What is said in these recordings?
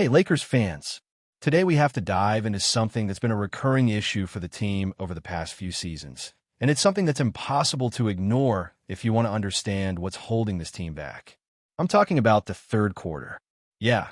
Hey, Lakers fans. Today we have to dive into something that's been a recurring issue for the team over the past few seasons. And it's something that's impossible to ignore if you want to understand what's holding this team back. I'm talking about the third quarter. Yeah,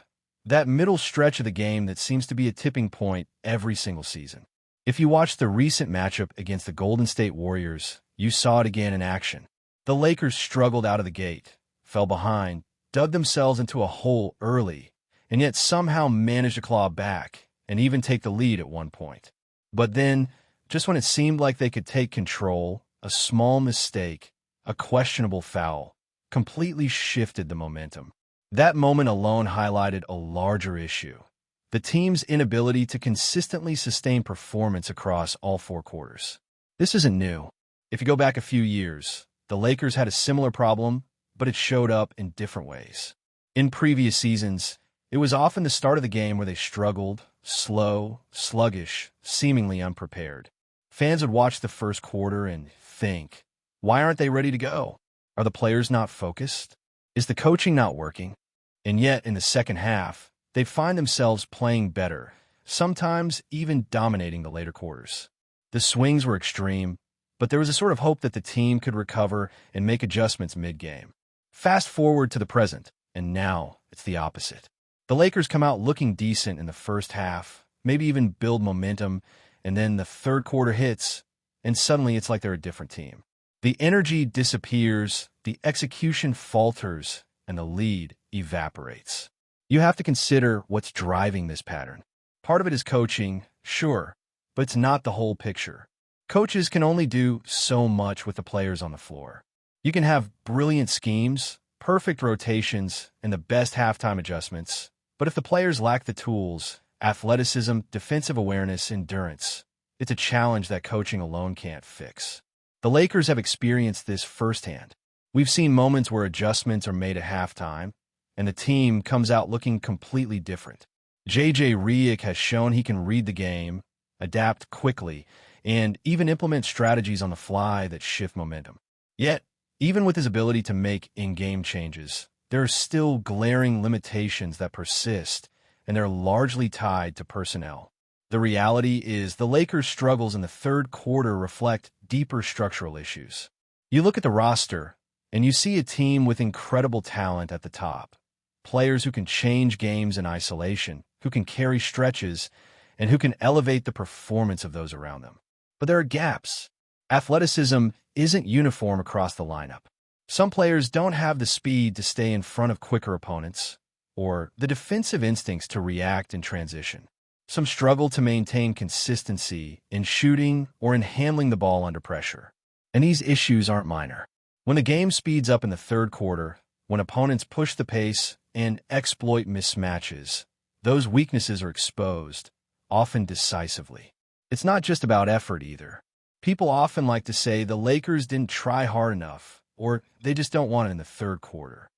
that middle stretch of the game that seems to be a tipping point every single season. If you watched the recent matchup against the Golden State Warriors, you saw it again in action. The Lakers struggled out of the gate, fell behind, dug themselves into a hole early, and yet somehow managed to claw back and even take the lead at one point. But then, just when it seemed like they could take control, a small mistake, a questionable foul, completely shifted the momentum. That moment alone highlighted a larger issue: the team's inability to consistently sustain performance across all four quarters. This isn't new. If you go back a few years, the Lakers had a similar problem, but it showed up in different ways. In previous seasons, it was often the start of the game where they struggled, slow, sluggish, seemingly unprepared. Fans would watch the first quarter and think, why aren't they ready to go? Are the players not focused? Is the coaching not working? And yet, in the second half, they find themselves playing better, sometimes even dominating the later quarters. The swings were extreme, but there was a sort of hope that the team could recover and make adjustments mid-game. Fast forward to the present, and now it's the opposite. The Lakers come out looking decent in the first half, maybe even build momentum, and then the third quarter hits, and suddenly it's like they're a different team. The energy disappears, the execution falters, and the lead evaporates. You have to consider what's driving this pattern. Part of it is coaching, sure, but it's not the whole picture. Coaches can only do so much with the players on the floor. You can have brilliant schemes, perfect rotations, and the best halftime adjustments, but if the players lack the tools, athleticism, defensive awareness, endurance, it's a challenge that coaching alone can't fix. The Lakers have experienced this firsthand. We've seen moments where adjustments are made at halftime, and the team comes out looking completely different. J.J. Redick has shown he can read the game, adapt quickly, and even implement strategies on the fly that shift momentum. Yet, even with his ability to make in-game changes, there are still glaring limitations that persist, and they're largely tied to personnel. The reality is the Lakers' struggles in the third quarter reflect deeper structural issues. You look at the roster, and you see a team with incredible talent at the top. Players who can change games in isolation, who can carry stretches, and who can elevate the performance of those around them. But there are gaps. Athleticism isn't uniform across the lineup. Some players don't have the speed to stay in front of quicker opponents, or the defensive instincts to react in transition. Some struggle to maintain consistency in shooting or in handling the ball under pressure. And these issues aren't minor. When the game speeds up in the third quarter, when opponents push the pace and exploit mismatches, those weaknesses are exposed, often decisively. It's not just about effort either. People often like to say the Lakers didn't try hard enough, or they just don't want it in the third quarter.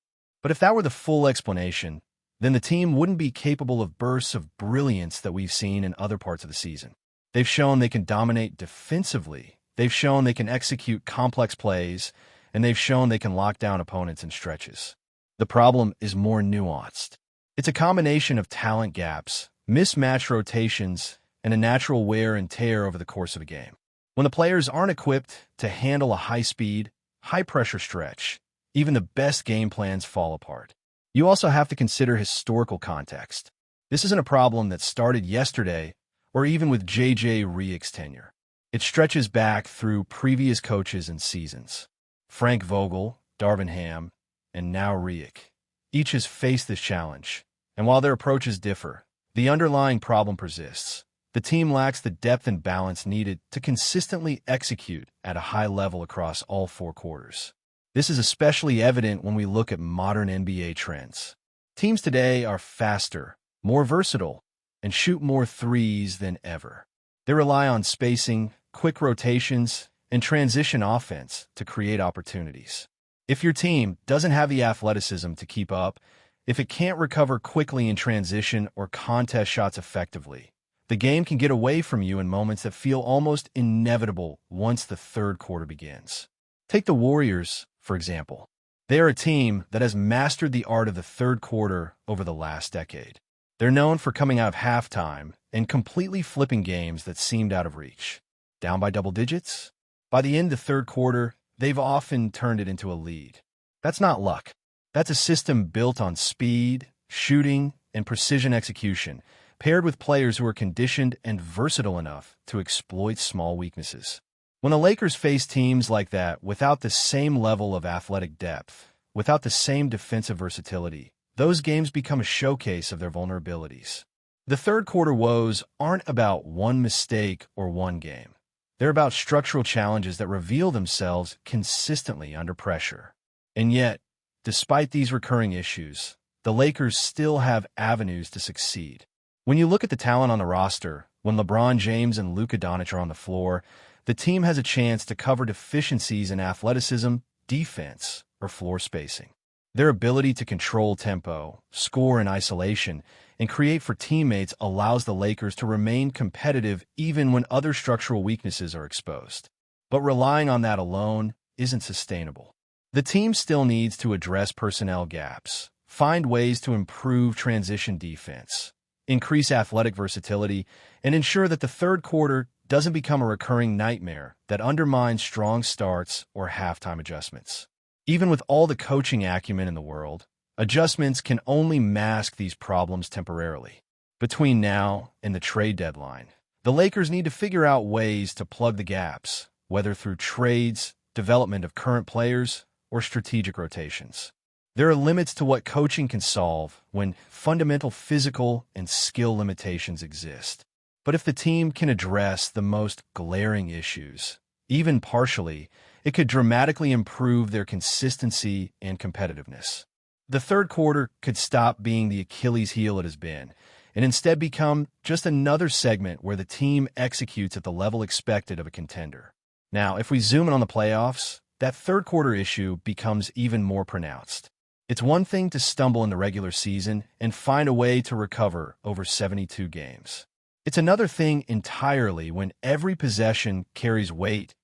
But if that were the full explanation, then the team wouldn't be capable of bursts of brilliance that we've seen in other parts of the season. They've shown they can dominate defensively, they've shown they can execute complex plays, and they've shown they can lock down opponents in stretches. The problem is more nuanced. It's a combination of talent gaps, mismatched rotations, and a natural wear and tear over the course of a game. When the players aren't equipped to handle a high-speed, high-pressure stretch, even the best game plans fall apart. You also have to consider historical context. This isn't a problem that started yesterday or even with J.J. Redick's tenure. It stretches back through previous coaches and seasons. Frank Vogel, Darvin Ham, and now Redick. Each has faced this challenge, and while their approaches differ, the underlying problem persists. The team lacks the depth and balance needed to consistently execute at a high level across all four quarters. This is especially evident when we look at modern NBA trends. Teams today are faster, more versatile, and shoot more threes than ever. They rely on spacing, quick rotations, and transition offense to create opportunities. If your team doesn't have the athleticism to keep up, if it can't recover quickly in transition or contest shots effectively, the game can get away from you in moments that feel almost inevitable once the third quarter begins. Take the Warriors, for example. They are a team that has mastered the art of the third quarter over the last decade. They're known for coming out of halftime and completely flipping games that seemed out of reach. Down by double digits? By the end of the third quarter, they've often turned it into a lead. That's not luck. That's a system built on speed, shooting, and precision execution, paired with players who are conditioned and versatile enough to exploit small weaknesses. When the Lakers face teams like that without the same level of athletic depth, without the same defensive versatility, those games become a showcase of their vulnerabilities. The third quarter woes aren't about one mistake or one game. They're about structural challenges that reveal themselves consistently under pressure. And yet, despite these recurring issues, the Lakers still have avenues to succeed. When you look at the talent on the roster, when LeBron James and Luka Doncic are on the floor, the team has a chance to cover deficiencies in athleticism, defense, or floor spacing. Their ability to control tempo, score in isolation, and create for teammates allows the Lakers to remain competitive even when other structural weaknesses are exposed. But relying on that alone isn't sustainable. The team still needs to address personnel gaps, find ways to improve transition defense, increase athletic versatility, and ensure that the third quarter doesn't become a recurring nightmare that undermines strong starts or halftime adjustments. Even with all the coaching acumen in the world, adjustments can only mask these problems temporarily. Between now and the trade deadline, the Lakers need to figure out ways to plug the gaps, whether through trades, development of current players, or strategic rotations. There are limits to what coaching can solve when fundamental physical and skill limitations exist. But if the team can address the most glaring issues, even partially, it could dramatically improve their consistency and competitiveness. The third quarter could stop being the Achilles heel it has been, and instead become just another segment where the team executes at the level expected of a contender. Now, if we zoom in on the playoffs, that third quarter issue becomes even more pronounced. It's one thing to stumble in the regular season and find a way to recover over 72 games. It's another thing entirely when every possession carries weight,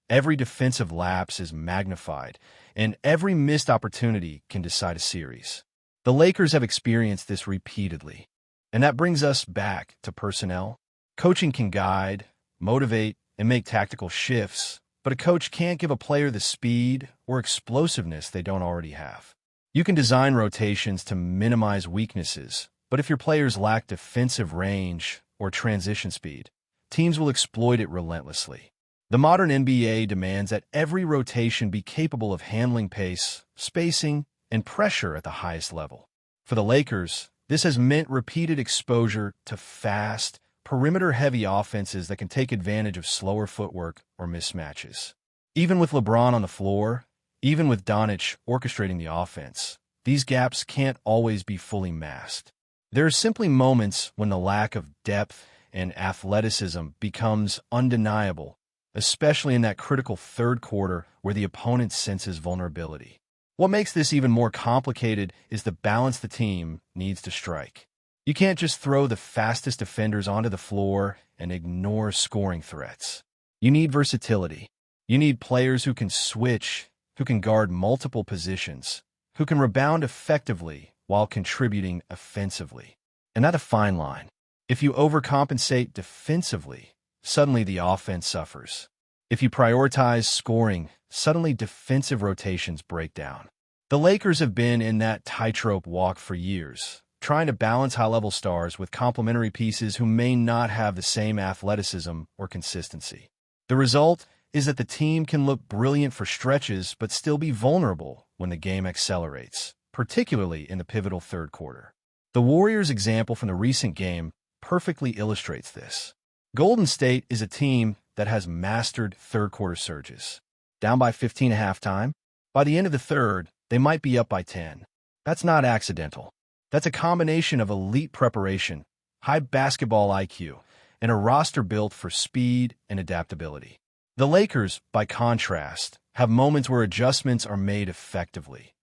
every defensive lapse is magnified, and every missed opportunity can decide a series. The Lakers have experienced this repeatedly. And that brings us back to personnel. Coaching can guide, motivate, and make tactical shifts, but a coach can't give a player the speed or explosiveness they don't already have. You can design rotations to minimize weaknesses, but if your players lack defensive range or transition speed, teams will exploit it relentlessly. The modern NBA demands that every rotation be capable of handling pace, spacing, and pressure at the highest level. For the Lakers, this has meant repeated exposure to fast, perimeter-heavy offenses that can take advantage of slower footwork or mismatches. Even with LeBron on the floor, even with Doncic orchestrating the offense, these gaps can't always be fully masked. There are simply moments when the lack of depth and athleticism becomes undeniable, especially in that critical third quarter where the opponent senses vulnerability. What makes this even more complicated is the balance the team needs to strike. You can't just throw the fastest defenders onto the floor and ignore scoring threats. You need versatility. You need players who can switch, who can guard multiple positions, who can rebound effectively while contributing offensively. And that's a fine line. If you overcompensate defensively, suddenly the offense suffers. If you prioritize scoring, suddenly defensive rotations break down. The Lakers have been in that tightrope walk for years, trying to balance high-level stars with complementary pieces who may not have the same athleticism or consistency. The result is that the team can look brilliant for stretches but still be vulnerable when the game accelerates, particularly in the pivotal third quarter. The Warriors' example from the recent game perfectly illustrates this. Golden State is a team that has mastered third-quarter surges. Down by 15 at halftime, by the end of the third, they might be up by 10. That's not accidental. That's a combination of elite preparation, high basketball IQ, and a roster built for speed and adaptability. The Lakers, by contrast, have moments where adjustments are made effectively.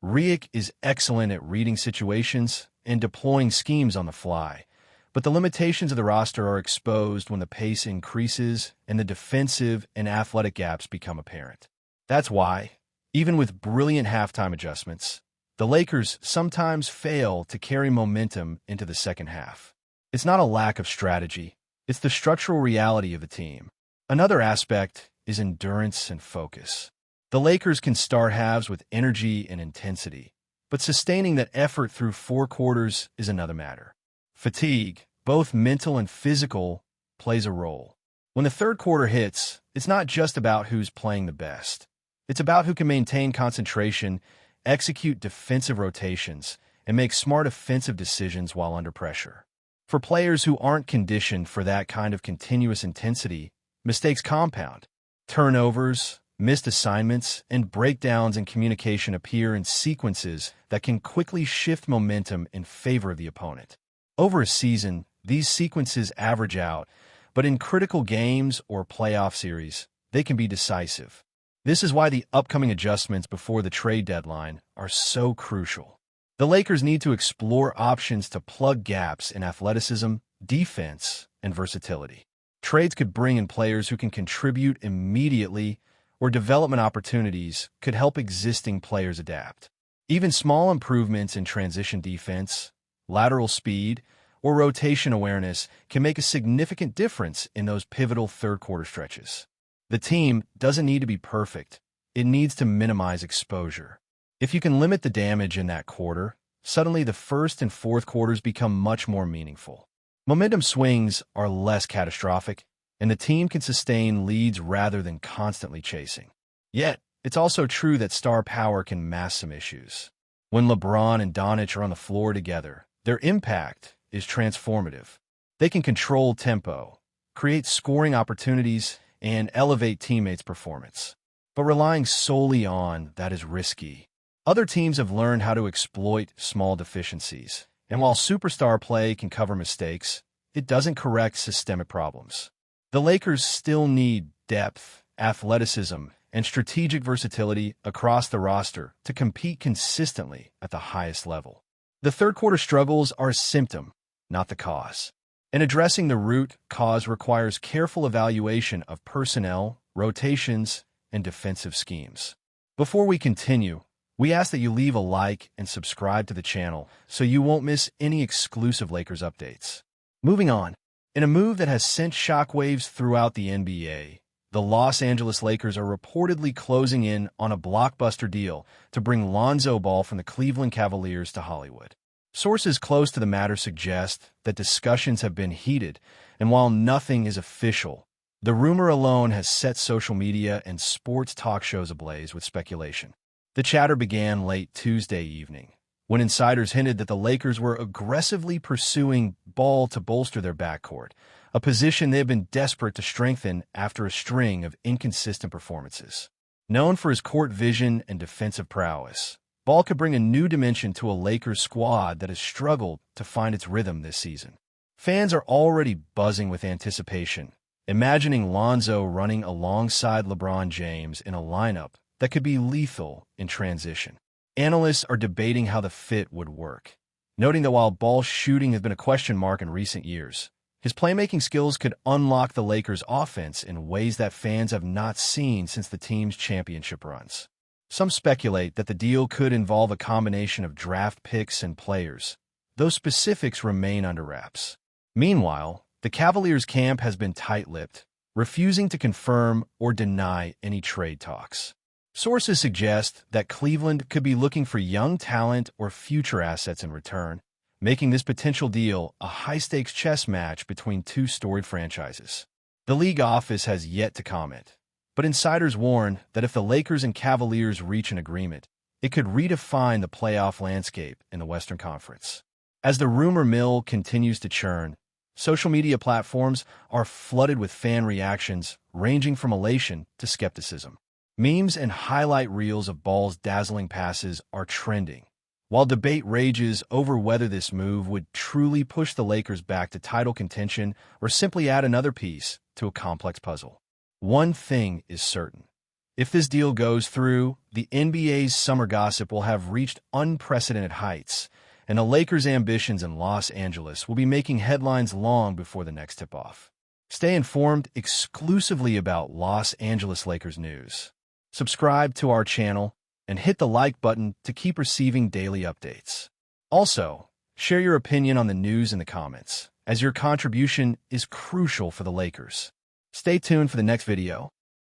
Riek is excellent at reading situations and deploying schemes on the fly, but the limitations of the roster are exposed when the pace increases and the defensive and athletic gaps become apparent. That's why, even with brilliant halftime adjustments, The Lakers sometimes fail to carry momentum into the second half. It's not a lack of strategy, it's the structural reality of the team. Another aspect is endurance and focus. The Lakers can start halves with energy and intensity, but sustaining that effort through 4 quarters is another matter. Fatigue, both mental and physical, plays a role. When the third quarter hits, it's not just about who's playing the best. It's about who can maintain concentration, execute defensive rotations, and make smart offensive decisions while under pressure. For players who aren't conditioned for that kind of continuous intensity, mistakes compound. Turnovers, missed assignments, and breakdowns in communication appear in sequences that can quickly shift momentum in favor of the opponent. Over a season, these sequences average out, but in critical games or playoff series, they can be decisive. This is why the upcoming adjustments before the trade deadline are so crucial. The Lakers need to explore options to plug gaps in athleticism, defense, and versatility. Trades could bring in players who can contribute immediately, or development opportunities could help existing players adapt. Even small improvements in transition defense, lateral speed, or rotation awareness can make a significant difference in those pivotal third-quarter stretches. The team doesn't need to be perfect. It needs to minimize exposure. If you can limit the damage in that quarter, suddenly the first and fourth quarters become much more meaningful. Momentum swings are less catastrophic, and the team can sustain leads rather than constantly chasing. Yet, it's also true that star power can mask some issues. When LeBron and Doncic are on the floor together, their impact is transformative. They can control tempo, create scoring opportunities, and elevate teammates' performance. But relying solely on that is risky. Other teams have learned how to exploit small deficiencies, and while superstar play can cover mistakes, it doesn't correct systemic problems. The Lakers still need depth, athleticism, and strategic versatility across the roster to compete consistently at the highest level. The third-quarter struggles are a symptom, not the cause. And addressing the root cause requires careful evaluation of personnel, rotations, and defensive schemes. Before we continue, we ask that you leave a like and subscribe to the channel so you won't miss any exclusive Lakers updates. Moving on, in a move that has sent shockwaves throughout the NBA, the Los Angeles Lakers are reportedly closing in on a blockbuster deal to bring Lonzo Ball from the Cleveland Cavaliers to Hollywood. Sources close to the matter suggest that discussions have been heated, and while nothing is official, the rumor alone has set social media and sports talk shows ablaze with speculation. The chatter began late Tuesday evening, when insiders hinted that the Lakers were aggressively pursuing Ball to bolster their backcourt, a position they have been desperate to strengthen after a string of inconsistent performances. Known for his court vision and defensive prowess, Ball could bring a new dimension to a Lakers squad that has struggled to find its rhythm this season. Fans are already buzzing with anticipation, imagining Lonzo running alongside LeBron James in a lineup that could be lethal in transition. Analysts are debating how the fit would work, noting that while Ball's shooting has been a question mark in recent years, his playmaking skills could unlock the Lakers' offense in ways that fans have not seen since the team's championship runs. Some speculate that the deal could involve a combination of draft picks and players, though specifics remain under wraps. Meanwhile, the Cavaliers camp has been tight-lipped, refusing to confirm or deny any trade talks. Sources suggest that Cleveland could be looking for young talent or future assets in return, making this potential deal a high-stakes chess match between two storied franchises. The league office has yet to comment, but insiders warn that if the Lakers and Cavaliers reach an agreement, it could redefine the playoff landscape in the Western Conference. As the rumor mill continues to churn, social media platforms are flooded with fan reactions ranging from elation to skepticism. Memes and highlight reels of Ball's dazzling passes are trending, while debate rages over whether this move would truly push the Lakers back to title contention or simply add another piece to a complex puzzle. One thing is certain. If this deal goes through, the NBA's summer gossip will have reached unprecedented heights, and the Lakers' ambitions in Los Angeles will be making headlines long before the next tip-off. Stay informed exclusively about Los Angeles Lakers news. Subscribe to our channel and hit the like button to keep receiving daily updates. Also, share your opinion on the news in the comments, as your contribution is crucial for the Lakers. Stay tuned for the next video.